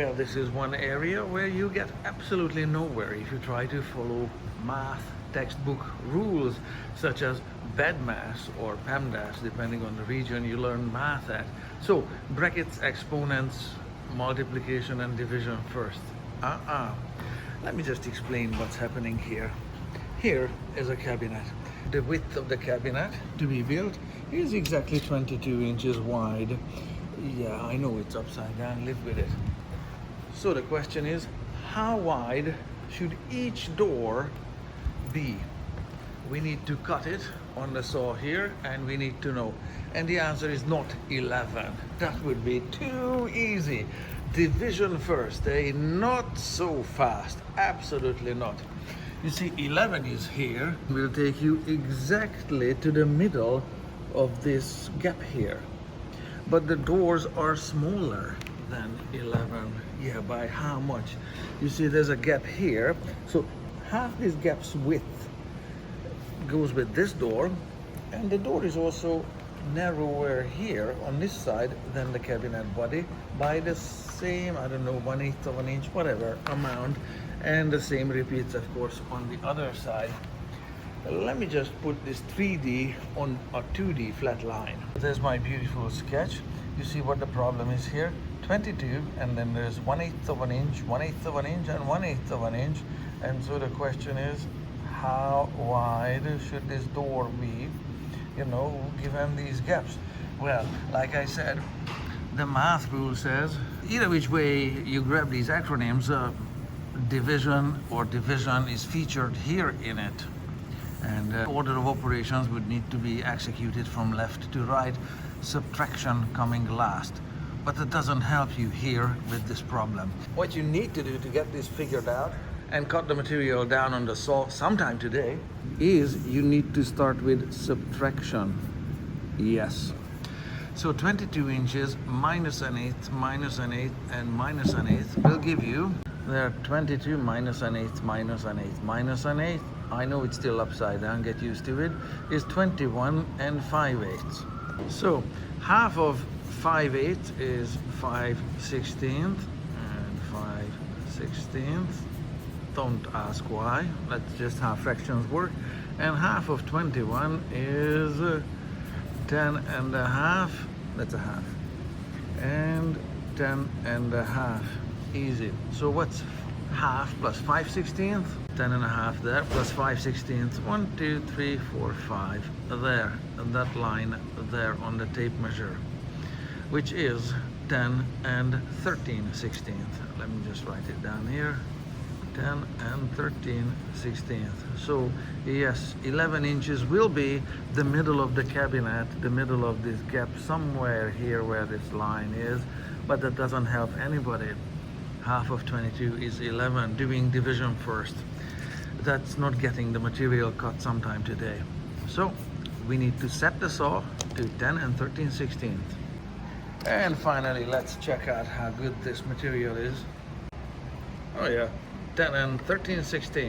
Well, this is one area where you get absolutely nowhere if you try to follow math textbook rules such as bedmas or PEMDAS, depending on the region you learn math at. So brackets, exponents, multiplication and division first. Let me just explain what's happening here. Here is a cabinet. The width of the cabinet to be built is exactly 22 inches wide. Yeah, I know it's upside down, live with it. So the question is, how wide should each door be? We need to cut it on the saw here, and we need to know. And the answer is not 11. That would be too easy. Division first, eh? Not so fast, absolutely not. You see, 11 is here. Will take you exactly to the middle of this gap here. But the doors are smaller than 11. Yeah, by how much? You see, there's a gap here. So half this gap's width goes with this door, and the door is also narrower here on this side than the cabinet body by the same, I don't know, 1/8 of an inch, whatever amount. And the same repeats, of course, on the other side. Let me just put this 3D on a 2D flat line. There's my beautiful sketch. You see what the problem is here? 22, and then there's 1/8 of an inch, 1/8 of an inch, and 1/8 of an inch. And so the question is, how wide should this door be, you know, given these gaps? Well, like I said, the math rule says, either which way you grab these acronyms, division or division is featured here in it. And order of operations would need to be executed from left to right, subtraction coming last. But that doesn't help you here with this problem. What you need to do to get this figured out and cut the material down on the saw sometime today is you need to start with subtraction. Yes. So 22 inches minus an eighth, minus an eighth, and minus an eighth will give you there 22 minus an eighth, minus an eighth, minus an eighth. I know it's still upside down, get used to it, is 21 and 5/8. So half of 5/8 is 5/16 and 5/16. Don't ask why, that's just how fractions work. And half of 21 is 10 and a half, that's a half. And 10 and a half, easy. So what's half plus 5/16? 10 and a half there, plus 5/16. 1, 2, 3, 4, 5. There, and that line there on the tape measure, which is 10 and 13/16. Let me just write it down here. 10 and 13/16. So yes, 11 inches will be the middle of the cabinet, the middle of this gap, somewhere here where this line is, but that doesn't help anybody. Half of 22 is 11, doing division first. That's not getting the material cut sometime today. So we need to set the saw to 10 and 13/16. And finally, let's check out how good this material is. Oh yeah, 10 and 13/16.